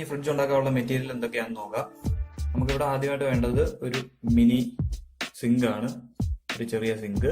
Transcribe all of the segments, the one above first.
Fridge ഉണ്ടാക്കാനുള്ള material എന്തൊക്കെയാണെന്ന് നോക്കാം. നമുക്കിവിടെ ആദ്യമായിട്ട് വേണ്ടത് ഒരു മിനി സിങ്ക് ആണ്, ഒരു ചെറിയ സിങ്ക്,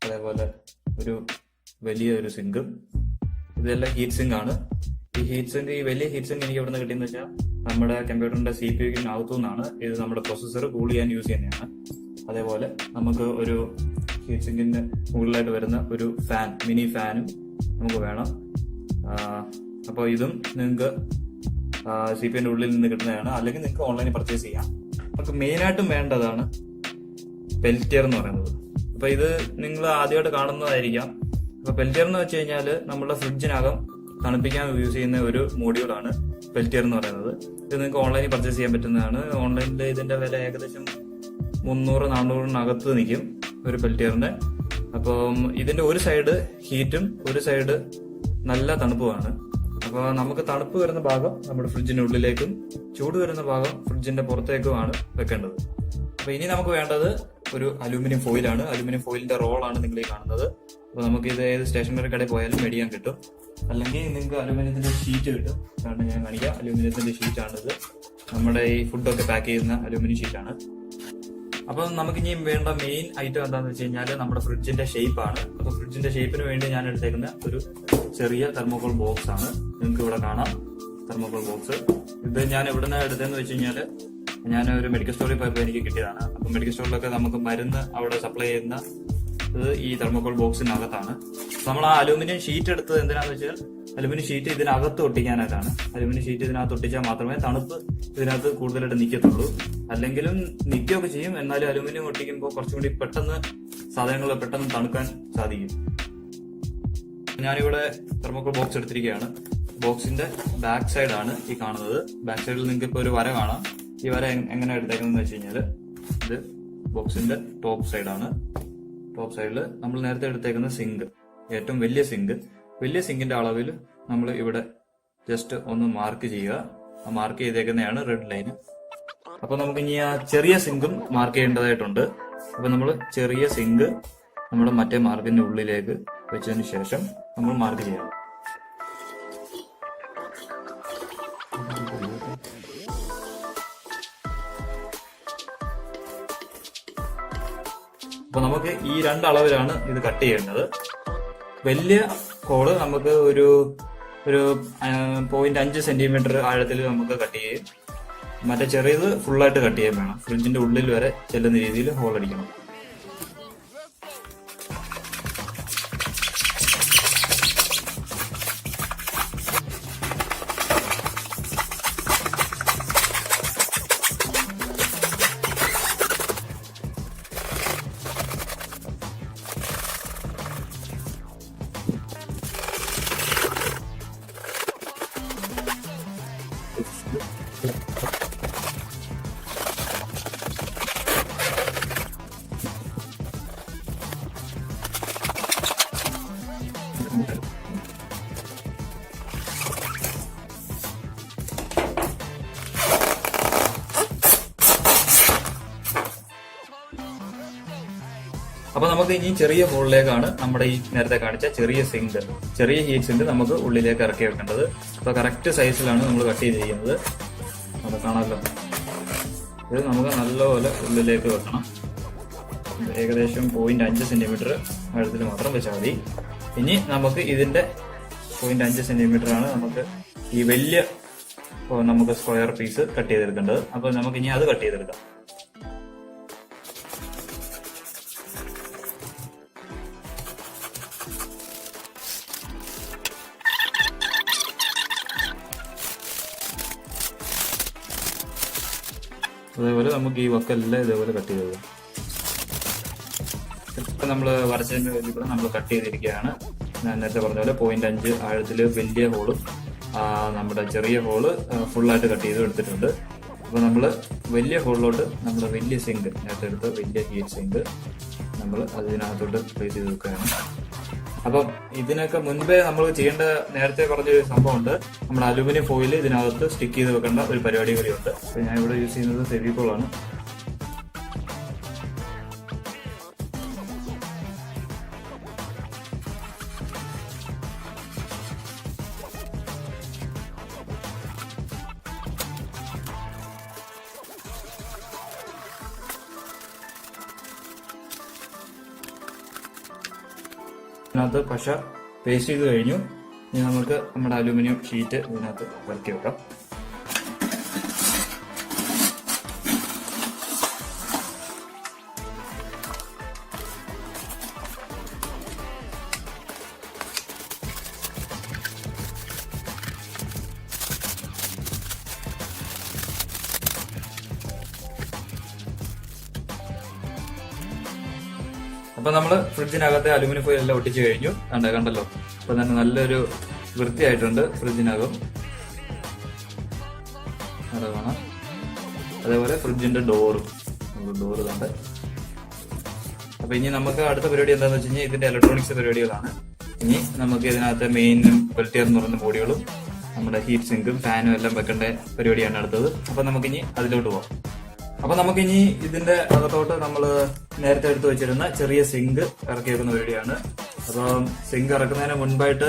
അതേപോലെ ഒരു വലിയ ഒരു സിങ്കും. ഇതെല്ലാം ഹീറ്റ് സിങ്ക് ആണ്. ഈ വലിയ ഹീറ്റ് സിങ്ക് എനിക്ക് എവിടെ നിന്ന് കിട്ടിയെന്ന് വെച്ചാൽ നമ്മുടെ കമ്പ്യൂട്ടറിന്റെ CPU-നകത്തു നിന്നാണ്. ഇത് നമ്മുടെ പ്രൊസസ്സർ കൂൾ ചെയ്യാൻ യൂസ് ചെയ്യുന്നതാണ്. അതേപോലെ നമുക്ക് ഒരു ഹീറ്റ് സിങ്കിന്റെ മുകളിലായിട്ട് വരുന്ന ഒരു ഫാൻ, മിനി ഫാനും നമുക്ക് വേണം. അപ്പോൾ ഇതും നിങ്ങൾക്ക് CPU-ന്റെ ഉള്ളിൽ നിന്ന് കിട്ടുന്നതാണ്, അല്ലെങ്കിൽ നിങ്ങൾക്ക് ഓൺലൈനിൽ പർച്ചേസ് ചെയ്യാം. നമുക്ക് മെയിനായിട്ടും വേണ്ടതാണ് പെൽറ്റിയർ എന്ന് പറയുന്നത്. അപ്പൊ ഇത് നിങ്ങൾ ആദ്യമായിട്ട് കാണുന്നതായിരിക്കാം. അപ്പൊ പെൽറ്റിയർ എന്ന് വെച്ച് കഴിഞ്ഞാൽ നമ്മുടെ ഫ്രിഡ്ജിനകം തണുപ്പിക്കാൻ യൂസ് ചെയ്യുന്ന ഒരു മോഡ്യൂളാണ് പെൽറ്റിയർ എന്ന് പറയുന്നത്. ഇത് നിങ്ങൾക്ക് ഓൺലൈനിൽ പർച്ചേസ് ചെയ്യാൻ പറ്റുന്നതാണ്. ഓൺലൈനിൽ ഇതിന്റെ വില ഏകദേശം 300-400 നിൽക്കും ഒരു പെൽറ്റിയറിന്റെ. അപ്പം ഇതിന്റെ ഒരു സൈഡ് ഹീറ്റും ഒരു സൈഡ് നല്ല തണുപ്പുമാണ്. അപ്പോൾ നമുക്ക് തണുപ്പ് വരുന്ന ഭാഗം നമ്മുടെ ഫ്രിഡ്ജിന്റെ ഉള്ളിലേക്കും ചൂട് വരുന്ന ഭാഗം ഫ്രിഡ്ജിന്റെ പുറത്തേക്കുമാണ് വെക്കേണ്ടത്. അപ്പൊ ഇനി നമുക്ക് വേണ്ടത് ഒരു അലൂമിനിയം ഫോയിലാണ്. അലൂമിനിയം ഫോയിലിന്റെ റോളാണ് നിങ്ങൾ ഈ കാണുന്നത്. അപ്പൊ നമുക്ക് ഇത് ഏത് സ്റ്റേഷനറി കടയിൽ പോയാലും മേടിക്കാൻ കിട്ടും, അല്ലെങ്കിൽ നിങ്ങൾക്ക് അലൂമിനിയത്തിന്റെ ഷീറ്റ് കിട്ടും. കാരണം ഞാൻ കാണിക്കാം, അലൂമിനിയത്തിന്റെ ഷീറ്റാണിത്. നമ്മുടെ ഈ ഫുഡൊക്കെ പാക്ക് ചെയ്യുന്ന അലൂമിനിയം ഷീറ്റാണ്. അപ്പൊ നമുക്ക് ഇനി വേണ്ട മെയിൻ ഐറ്റം എന്താണെന്ന് വെച്ച് കഴിഞ്ഞാൽ നമ്മുടെ ഫ്രിഡ്ജിന്റെ ഷേപ്പാണ്. അപ്പൊ ഫ്രിഡ്ജിന്റെ ഷേപ്പിന് വേണ്ടി ഞാൻ എടുത്തേക്കുന്ന ഒരു ചെറിയ തെർമോകോൾ ബോക്സ് ആണ്. നിങ്ങൾക്ക് ഇവിടെ കാണാം തെർമോകോൾ ബോക്സ്. ഇത് ഞാൻ എവിടുന്ന് എടുത്തതെന്ന് വെച്ച് കഴിഞ്ഞാൽ ഞാൻ ഒരു മെഡിക്കൽ സ്റ്റോറിൽ പോയപ്പോൾ എനിക്ക് കിട്ടിയതാണ്. അപ്പൊ മെഡിക്കൽ സ്റ്റോറിലൊക്കെ നമുക്ക് മരുന്ന് അവിടെ സപ്ലൈ ചെയ്യുന്ന ഇത് ഈ തെർമോകോൾ ബോക്സിനകത്താണ്. നമ്മൾ ആ അലൂമിനിയം ഷീറ്റ് എടുത്തത് എന്തിനാന്ന് വെച്ചാൽ അലൂമിനിയം ഷീറ്റ് ഇതിനകത്ത് ഒട്ടിക്കാനായിട്ടാണ്. അലൂമിനിയം ഷീറ്റ് ഇതിനകത്ത് ഒട്ടിച്ചാൽ മാത്രമേ തണുപ്പ് ഇതിനകത്ത് കൂടുതലായിട്ട് നിൽക്കത്തുള്ളൂ. അല്ലെങ്കിലും നിൽക്കുകയൊക്കെ ചെയ്യും, എന്നാലും അലൂമിനിയം ഒട്ടിക്കുമ്പോൾ കുറച്ചും കൂടി പെട്ടെന്ന് സാധനങ്ങൾ പെട്ടെന്ന് തണുക്കാൻ സാധിക്കും. ഞാനിവിടെ തെർമോകോൾ ബോക്സ് എടുത്തിരിക്കുകയാണ്. ബോക്സിന്റെ ബാക്ക് സൈഡാണ് ഈ കാണുന്നത്. ബാക്ക് സൈഡിൽ നിങ്ങൾക്ക് ഇപ്പോൾ ഒരു വര കാണാം. ഈ വര എങ്ങനെ എടുത്തേക്കുന്നതെന്ന് വെച്ച് കഴിഞ്ഞാൽ ഇത് ബോക്സിന്റെ ടോപ്പ് സൈഡാണ്. ടോപ്പ് സൈഡിൽ നമ്മൾ നേരത്തെ എടുത്തേക്കുന്ന സിങ്ക്, ഏറ്റവും വലിയ സിങ്കിന്റെ അളവിൽ നമ്മൾ ഇവിടെ ജസ്റ്റ് ഒന്ന് മാർക്ക് ചെയ്യുക. ആ മാർക്ക് ചെയ്തേക്കുന്നതാണ് റെഡ് ലൈൻ. അപ്പൊ നമുക്ക് ഇനി ആ ചെറിയ സിങ്കും മാർക്ക് ചെയ്യേണ്ടതായിട്ടുണ്ട്. അപ്പൊ നമ്മൾ ചെറിയ സിങ്ക് നമ്മുടെ മറ്റേ മാർക്കിന്റെ ഉള്ളിലേക്ക് വെച്ചതിന് ശേഷം നമ്മൾ മാർക്ക് ചെയ്യണം. അപ്പൊ നമുക്ക് ഈ രണ്ടളവിലാണ് ഇത് കട്ട് ചെയ്യേണ്ടത്. വലിയ ഹോള് നമുക്ക് ഒരു 0.5 സെന്റിമീറ്റർ ആഴത്തിൽ നമുക്ക് കട്ട് ചെയ്യും. മറ്റേ ചെറിയത് ഫുള്ളായിട്ട് കട്ട് ചെയ്യാൻ വേണം. ഫ്രിഡ്ജിന്റെ ഉള്ളിൽ വരെ ചെല്ലുന്ന രീതിയിൽ ഹോൾ അടിക്കണം. അപ്പൊ നമുക്ക് ഇനി ചെറിയ ഹോളിലേക്കാണ് നമ്മുടെ ഈ നേരത്തെ കാണിച്ച ചെറിയ ഹീറ്റ് സിങ്ക് നമുക്ക് ഉള്ളിലേക്ക് ഇറക്കി വെക്കേണ്ടത്. അപ്പൊ കറക്റ്റ് സൈസിലാണ് നമ്മൾ കട്ട് ചെയ്തിരിക്കുന്നത്. അത് കാണാമല്ലോ. ഇത് നമുക്ക് നല്ലപോലെ ഉള്ളിലേക്ക് വെക്കണം. ഏകദേശം 0.5 സെന്റിമീറ്റർ ആഴത്തിൽ മാത്രം വെച്ചാൽ മതി. ഇനി നമുക്ക് ഇതിന്റെ 0.5 സെന്റിമീറ്റർ ആണ് നമുക്ക് ഈ വലിയ നമുക്ക് സ്ക്വയർ പീസ് കട്ട് ചെയ്തെടുക്കേണ്ടത്. അപ്പൊ നമുക്ക് ഇനി അത് കട്ട് ചെയ്തെടുക്കാം. അതേപോലെ നമുക്ക് ഈ വക്കെല്ലാം ഇതേപോലെ കട്ട് ചെയ്ത് ഇപ്പൊ നമ്മൾ വരച്ചതിന്റെ വേണ്ടി കൂടെ നമ്മൾ കട്ട് ചെയ്തിരിക്കുകയാണ്. ഞാൻ നേരത്തെ പറഞ്ഞ പോലെ 0.5 ആഴത്തില് വലിയ ഹോളും നമ്മുടെ ചെറിയ ഹോള് ഫുള്ളായിട്ട് കട്ട് ചെയ്ത് എടുത്തിട്ടുണ്ട്. അപ്പൊ നമ്മൾ വലിയ ഹോളിലോട്ട് നമ്മൾ വലിയ സിങ്ക്, നേരത്തെ എടുത്ത വലിയ ഹീറ്റ് സിങ്ക് നമ്മൾ അതിനകത്തോട്ട് പ്ലേസ് ചെയ്ത് വെക്കുകയാണ്. അപ്പം ഇതിനൊക്കെ മുൻപേ നമ്മൾ ചെയ്യേണ്ട നേരത്തെ പറഞ്ഞൊരു സംഭവമുണ്ട്. നമ്മുടെ അലൂമിനിയം ഫോയിൽ ഇതിനകത്ത് സ്റ്റിക്ക് ചെയ്ത് വെക്കേണ്ട ഒരു പരിപാടി കൂടിയുണ്ട്. അപ്പൊ ഞാൻ ഇവിടെ യൂസ് ചെയ്യുന്നത് ഫെവിക്കോളാണ്. ഇതിനകത്ത് പശ പേസ്റ്റ് ചെയ്ത് കഴിഞ്ഞു. ഇനി നമുക്ക് നമ്മുടെ അലൂമിനിയം ഷീറ്റ് ഇതിനകത്ത് ഇറക്കി വെക്കാം. അപ്പൊ നമ്മള് ഫ്രിഡ്ജിനകത്തെ അലുമിനിയം ഫോയിൽ എല്ലാം ഒട്ടിച്ചു കഴിഞ്ഞു. കണ്ടല്ലോ, അപ്പൊ തന്നെ നല്ലൊരു വൃത്തിയായിട്ടുണ്ട് ഫ്രിഡ്ജിനകം. അത് കാണാം. അതേപോലെ ഫ്രിഡ്ജിന്റെ ഡോറ് കണ്ട്. അപ്പൊ ഇനി നമുക്ക് അടുത്ത പരിപാടി എന്താണെന്ന് വെച്ച് കഴിഞ്ഞാൽ ഇതിന്റെ ഇലക്ട്രോണിക്സ് പരിപാടികളാണ്. ഇനി നമുക്ക് ഇതിനകത്ത് മെയിനും പെൽറ്റിയർ എന്ന് പറയുന്ന ബോഡികളും നമ്മുടെ ഹീറ്റ് സിങ്കും ഫാനും എല്ലാം വെക്കേണ്ട പരിപാടിയാണ് അടുത്തത്. അപ്പൊ നമുക്കിനി അതിലോട്ട് പോവാം. അപ്പൊ നമുക്കിനി ഇതിന്റെ അകത്തോട്ട് നമ്മൾ നേരത്തെ എടുത്തു വെച്ചിരുന്ന ചെറിയ സിങ്ക് ഇറക്കി വെക്കുന്ന പരിപാടിയാണ്. അപ്പൊ സിങ്ക് ഇറക്കുന്നതിന് മുൻപായിട്ട്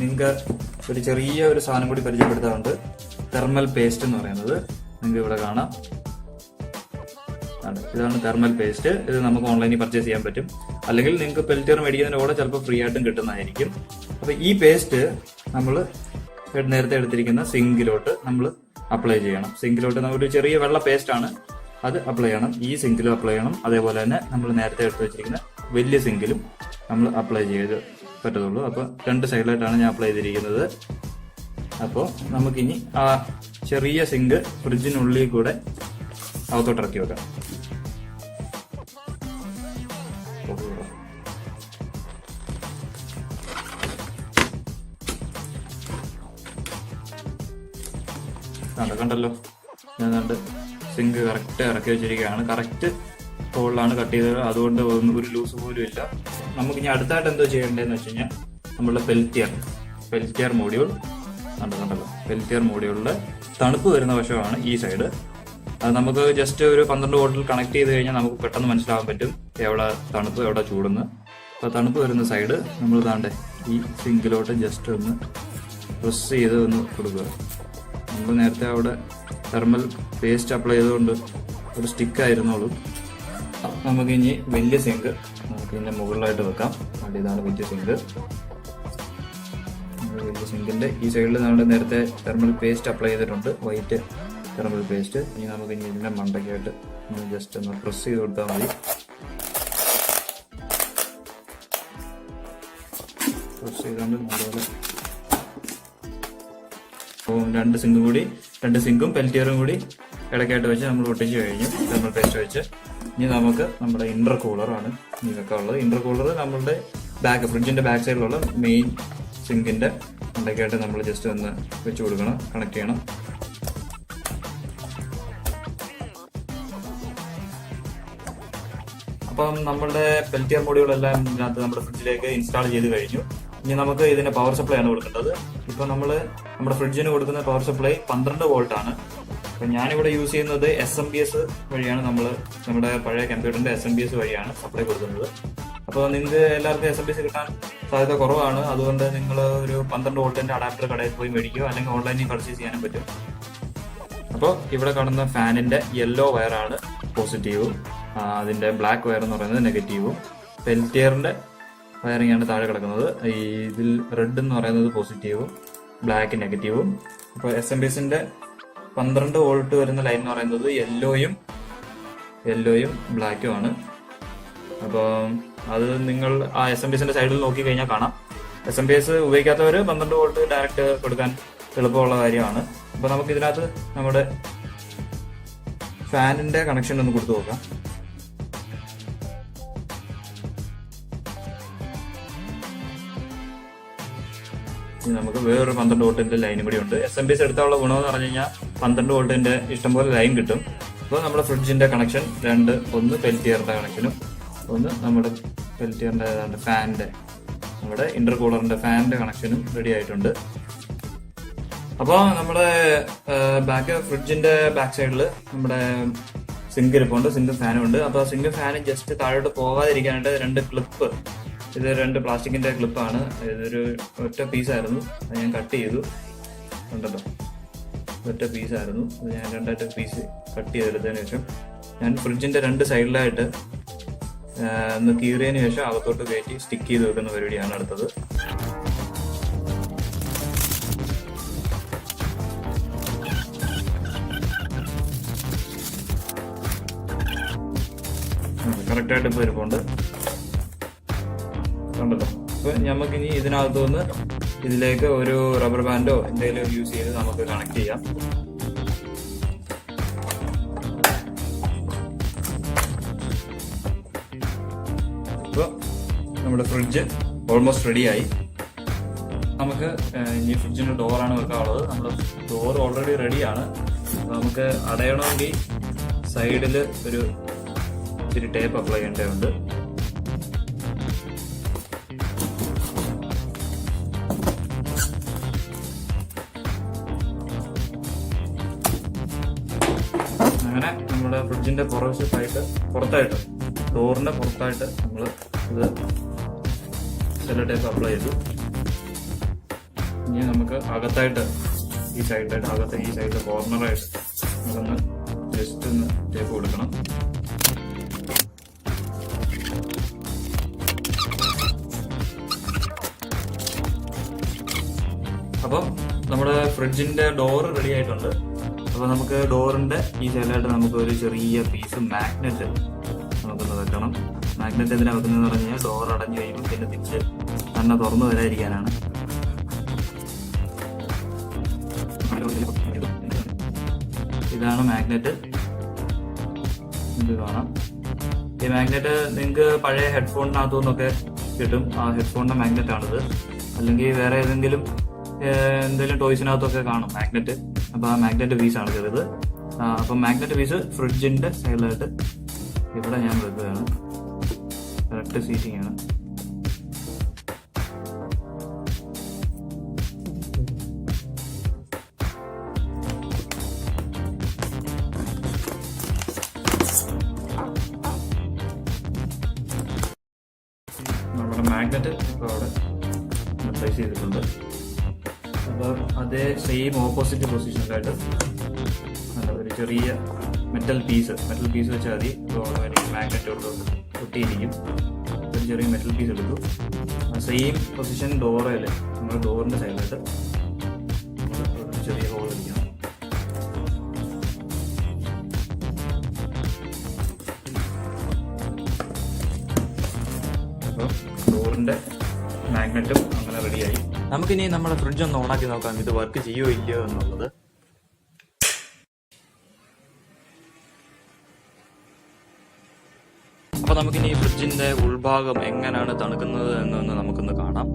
നിങ്ങൾക്ക് ഒരു ചെറിയ ഒരു സാധനം കൂടി പരിചയപ്പെടുത്താറുണ്ട്. തെർമൽ പേസ്റ്റ് എന്ന് പറയുന്നത് നിങ്ങൾക്ക് ഇവിടെ കാണാം. ഇതാണ് തെർമൽ പേസ്റ്റ്. ഇത് നമുക്ക് ഓൺലൈനിൽ പർച്ചേസ് ചെയ്യാൻ പറ്റും. അല്ലെങ്കിൽ നിങ്ങൾക്ക് പെൽറ്റിയർ മേടിക്കുന്നതിന്റെ കൂടെ ചിലപ്പോൾ ഫ്രീ ആയിട്ടും കിട്ടുന്നതായിരിക്കും. അപ്പൊ ഈ പേസ്റ്റ് നമ്മൾ നേരത്തെ എടുത്തിരിക്കുന്ന സിങ്കിലോട്ട് നമ്മൾ അപ്ലൈ ചെയ്യണം. സിങ്കിലോട്ട് ഒരു ചെറിയ വെള്ള പേസ്റ്റ് ആണ്, അത് അപ്ലൈ ചെയ്യണം. ഈ സിങ്കിലും അപ്ലൈ ചെയ്യണം. അതേപോലെ തന്നെ നമ്മൾ നേരത്തെ എടുത്ത് വെച്ചിരിക്കുന്ന വലിയ സിങ്കിലും നമ്മൾ അപ്ലൈ ചെയ്ത് പറ്റത്തുള്ളൂ. അപ്പൊ രണ്ട് സൈഡിലായിട്ടാണ് ഞാൻ അപ്ലൈ ചെയ്തിരിക്കുന്നത്. അപ്പോൾ നമുക്കിനി ആ ചെറിയ സിങ്ക് ഫ്രിഡ്ജിനുള്ളിൽ കൂടെ അകത്തോട്ട് ഇറക്കി വെക്കാം. കണ്ടല്ലോ, ഞാൻ സിങ്ക് കറക്റ്റ് ഇറക്കി വെച്ചിരിക്കുകയാണ്. കറക്റ്റ് ഹോളിലാണ് കട്ട് ചെയ്തത്. അതുകൊണ്ട് ഒരു ലൂസ് പോലും ഇല്ല. നമുക്ക് ഇനി അടുത്തായിട്ട് എന്തോ ചെയ്യേണ്ടതെന്ന് വെച്ച് കഴിഞ്ഞാൽ നമ്മളുടെ പെൽറ്റിയർ മോഡ്യൂൾ കണ്ടല്ലോ. പെൽറ്റിയർ മോഡ്യൂളിൽ തണുപ്പ് വരുന്ന വശമാണ് ഈ സൈഡ്. അത് നമുക്ക് ജസ്റ്റ് ഒരു 12 വോൾട്ടിൽ കണക്ട് ചെയ്ത് കഴിഞ്ഞാൽ നമുക്ക് പെട്ടെന്ന് മനസ്സിലാവാൻ പറ്റും എവിടെ തണുപ്പ് എവിടെ ചൂടെന്ന്. അപ്പോൾ തണുപ്പ് വരുന്ന സൈഡ് നമ്മൾ ഈ സിങ്കിലോട്ട് ജസ്റ്റ് ഒന്ന് പ്രസ് ചെയ്ത് ഒന്ന് കൊടുക്കുക. നമ്മൾ നേരത്തെ അവിടെ തെർമൽ പേസ്റ്റ് അപ്ലൈ ചെയ്തുകൊണ്ട് ഒരു സ്റ്റിക്ക് ആയിരുന്നോളൂ. നമുക്ക് ഇനി വലിയ സിങ്ക് നമുക്ക് ഇതിന്റെ മുകളിലായിട്ട് വെക്കാം. ഇതാണ് വലിയ സിങ്ക്. വലിയ സിങ്കിന്റെ ഈ സൈഡിൽ നമ്മൾ നേരത്തെ തെർമൽ പേസ്റ്റ് അപ്ലൈ ചെയ്തിട്ടുണ്ട്, വൈറ്റ് തെർമൽ പേസ്റ്റ്. ഇനി നമുക്ക് ഇനി ഇതിന്റെ മണ്ടയ്ക്കായിട്ട് ജസ്റ്റ് ഒന്ന് പ്രസ് ചെയ്ത് കൊടുത്താൽ മതി. പ്രസ് ചെയ്തുകൊണ്ട് നല്ലപോലെ രണ്ട് സിങ്കും പെൽറ്റിയറും കൂടി ഇടയ്ക്കായിട്ട് വെച്ച് നമ്മൾ ഒട്ടിച്ച് കഴിഞ്ഞു തെർമൽ പേസ്റ്റ് വെച്ച്. ഇനി നമുക്ക് നമ്മുടെ ഇന്റർകൂളറാണ് ഇതൊക്കെ ഉള്ളത്. ഇന്റർകൂളർ നമ്മളുടെ ഫ്രിഡ്ജിന്റെ ബാക്ക് സൈഡിലുള്ള മെയിൻ സിങ്കിന്റെ ഇടയ്ക്കായിട്ട് നമ്മൾ ജസ്റ്റ് ഒന്ന് വെച്ച് കൊടുക്കണം, കണക്ട് ചെയ്യണം. അപ്പം നമ്മളുടെ പെൽറ്റിയർ മോഡ്യൂളെല്ലാം ഇതിനകത്ത് നമ്മുടെ ഫ്രിഡ്ജിലേക്ക് ഇൻസ്റ്റാൾ ചെയ്ത് കഴിഞ്ഞു. ഇനി നമുക്ക് ഇതിന്റെ പവർ സപ്ലൈ ആണ് കൊടുക്കേണ്ടത്. ഇപ്പൊ നമ്മുടെ ഫ്രിഡ്ജിന് കൊടുക്കുന്ന പവർ സപ്ലൈ 12 വോൾട്ട് ആണ്. അപ്പൊ ഞാനിവിടെ യൂസ് ചെയ്യുന്നത് SMPS വഴിയാണ്. നമ്മുടെ പഴയ കമ്പ്യൂട്ടറിന്റെ SMPS വഴിയാണ് സപ്ലൈ കൊടുക്കുന്നത്. അപ്പോൾ നിങ്ങൾക്ക് എല്ലാവർക്കും SMPS കിട്ടാൻ സാധ്യത കുറവാണ്. അതുകൊണ്ട് നിങ്ങൾ ഒരു 12 വോൾട്ടിന്റെ അഡാപ്റ്റർ കടയിൽ പോയി മേടിക്കുക, അല്ലെങ്കിൽ ഓൺലൈനിൽ പർച്ചേസ് ചെയ്യാനും പറ്റും. അപ്പോൾ ഇവിടെ കാണുന്ന ഫാനിന്റെ യെല്ലോ വയറാണ് പോസിറ്റീവും, അതിന്റെ ബ്ലാക്ക് വയർ എന്ന് പറയുന്നത് നെഗറ്റീവും. പെൽറ്റിയറിന്റെ വയറിംഗ് ആണ് താഴെ കിടക്കുന്നത്. ഇതിൽ റെഡ് എന്ന് പറയുന്നത് പോസിറ്റീവും ബ്ലാക്ക് നെഗറ്റീവും. അപ്പോൾ SMPSന്റെ 12 വോൾട്ട് വരുന്ന ലൈൻ എന്ന് പറയുന്നത് യെല്ലോയും ബ്ലാക്കും ആണ്. അപ്പോൾ അത് നിങ്ങൾ ആ SMPSന്റെ സൈഡിൽ നോക്കി കഴിഞ്ഞാൽ കാണാം. SMPS ഉപയോഗിക്കാത്തവർ 12 വോൾട്ട് ഡയറക്റ്റ് കൊടുക്കാൻ എളുപ്പമുള്ള കാര്യമാണ്. അപ്പോൾ നമുക്ക് ഇതിനകത്ത് നമ്മുടെ ഫാനിന്റെ കണക്ഷൻ ഒന്ന് കൊടുത്തു നോക്കാം. നമുക്ക് വേറൊരു 12 വോൾട്ടിന്റെ ലൈനും കൂടി ഉണ്ട്. SMPS എടുത്താലുള്ള ഗുണമെന്ന് പറഞ്ഞു കഴിഞ്ഞാൽ 12 വോൾട്ടിന്റെ ഇഷ്ടംപോലെ ലൈൻ കിട്ടും. അപ്പോൾ നമ്മുടെ ഫ്രിഡ്ജിന്റെ കണക്ഷൻ ഒന്ന് പെൽറ്റിയറിന്റെ കണക്ഷനും ഒന്ന് നമ്മുടെ പെൽറ്റിയറിന്റെ ഫാനിന്റെ നമ്മുടെ ഇന്റർകൂളറിന്റെ ഫാനിന്റെ കണക്ഷനും റെഡി ആയിട്ടുണ്ട്. അപ്പോൾ നമ്മുടെ ഫ്രിഡ്ജിന്റെ ബാക്ക് സൈഡിൽ നമ്മുടെ സിങ്ക് ഇരിപ്പുണ്ട്, സിങ്കും ഫാനും ഉണ്ട്. അപ്പോൾ സിങ്കും ഫാനും ജസ്റ്റ് താഴോട്ട് പോകാതിരിക്കാനായിട്ട് 2 ക്ലിപ്പ്, ഇത് 2 പ്ലാസ്റ്റിക്കിന്റെ ക്ലിപ്പാണ്. ഇതൊരു ഒറ്റ പീസായിരുന്നു, അത് ഞാൻ കട്ട് ചെയ്തു. ഉണ്ടല്ലോ, ഒറ്റ പീസായിരുന്നു, അത് ഞാൻ 2 പീസ് കട്ട് ചെയ്തെടുത്തതിന് ശേഷം ഞാൻ ഫ്രിഡ്ജിന്റെ 2 സൈഡിലായിട്ട് ഒന്ന് കീറിയതിനു ശേഷം അകത്തോട്ട് കയറ്റി സ്റ്റിക്ക് ചെയ്ത് വെക്കുന്ന പരിപാടിയാണ് അടുത്തത്. കറക്റ്റായിട്ട് ഇപ്പോൾ ഇരിപ്പുണ്ട് കണ്ടല്ലോ. അപ്പൊ നമുക്കിനി ഇതിനകത്തുനിന്ന് ഇതിലേക്ക് ഒരു റബ്ബർ ബാൻഡോ എന്തെങ്കിലും യൂസ് ചെയ്ത് നമുക്ക് കണക്ട് ചെയ്യാം. ഇപ്പോൾ നമ്മുടെ ഫ്രിഡ്ജ് ഓൾമോസ്റ്റ് റെഡിയായി. നമുക്ക് ഇനി ഫ്രിഡ്ജിന്റെ ഡോറാണ് വെക്കാനുള്ളത്. നമ്മുടെ ഡോർ ഓൾറെഡി റെഡിയാണ്. നമുക്ക് അടയണമെങ്കിൽ സൈഡിൽ ഒരു ഇത്തിരി ടേപ്പ് അപ്ലൈ ചെയ്യേണ്ടതുണ്ട്. അങ്ങനെ നമ്മുടെ ഫ്രിഡ്ജിന്റെ പുറത്തായിട്ട് ഡോറിന്റെ പുറത്തായിട്ട് നമ്മൾ ഇത് സെല്ലോ ടേപ്പ് അപ്ലൈ ചെയ്തു. ഇനി നമുക്ക് അകത്തായിട്ട് ഈ സൈഡിൽ കോർണറായിട്ട് നമുക്കൊന്ന് ജസ്റ്റ് ഒന്ന് ടേപ്പ് കൊടുക്കണം. അപ്പം നമ്മുടെ ഫ്രിഡ്ജിന്റെ ഡോർ റെഡി ആയിട്ടുണ്ട്. അപ്പൊ നമുക്ക് ഡോറിന്റെ ഈ സൈഡിലായിട്ട് നമുക്ക് ഒരു ചെറിയ പീസ് മാഗ്നറ്റ് നമുക്കൊന്ന് വെക്കണം. മാഗ്നറ്റ് എന്തിനാ വെക്കുന്നതെന്ന് പറഞ്ഞു കഴിഞ്ഞാൽ ഡോർ അടഞ്ഞു കഴിയുമ്പോൾ പിന്നെ തിരിച്ച് തന്നെ തുറന്നു വരാതിരിക്കാനാണ്. ഇതാണ് മാഗ്നറ്റ്. ഇത് കാണാം. ഈ മാഗ്നറ്റ് നിങ്ങൾക്ക് പഴയ ഹെഡ്ഫോണിനകത്തു നിന്നൊക്കെ കിട്ടും. ആ ഹെഡ്ഫോണിന്റെ മാഗ്നറ്റ് ആണിത്. അല്ലെങ്കിൽ വേറെ എന്തെങ്കിലും ടോയ്സിനകത്തൊക്കെ കാണും മാഗ്നറ്റ്. അപ്പൊ ആ മാഗ്നറ്റ് പീസാണ് ചെറുത്. അപ്പൊ മാഗ്നറ്റ് പീസ് ഫ്രിഡ്ജിന്റെ സൈഡിലായിട്ട് ഇവിടെ ഞാൻ വെക്കുകയാണ്. കറക്റ്റ് സീറ്റിംഗ് ആണ്. നമ്മുടെ മാഗ്നറ്റ് ഇപ്പോൾ അവിടെ പ്ലേസ് ചെയ്തിട്ടുണ്ട്. അപ്പോൾ അതേ സെയിം ഓപ്പോസിറ്റ് പൊസിഷനിലായിട്ട് ഒരു ചെറിയ മെറ്റൽ പീസ് വെച്ചാൽ മതി. ഓട്ടോമാറ്റിക് മാഗ്നറ്റ് ഒട്ടിയിരിക്കും. ഒരു ചെറിയ മെറ്റൽ പീസ് എടുത്തു. ആ സെയിം പൊസിഷൻ ഡോറയിൽ നമ്മുടെ ഡോറിൻ്റെ സൈഡിലായിട്ട് ഒരു ചെറിയ ഹോൾ അടിക്കണം. അപ്പോൾ ഡോറിൻ്റെ മാഗ്നറ്റും അങ്ങനെ റെഡിയായി. നമുക്കിനി നമ്മുടെ ഫ്രിഡ്ജ് ഒന്ന് ഓണാക്കി നോക്കാം ഇത് വർക്ക് ചെയ്യുമോ ഇല്ലയോ എന്നുള്ളത്. അപ്പൊ നമുക്കിനി ഫ്രിഡ്ജിന്റെ ഉൾഭാഗം എങ്ങനെയാണ് തണുക്കുന്നത് എന്നൊന്ന് നമുക്കൊന്ന് കാണാം.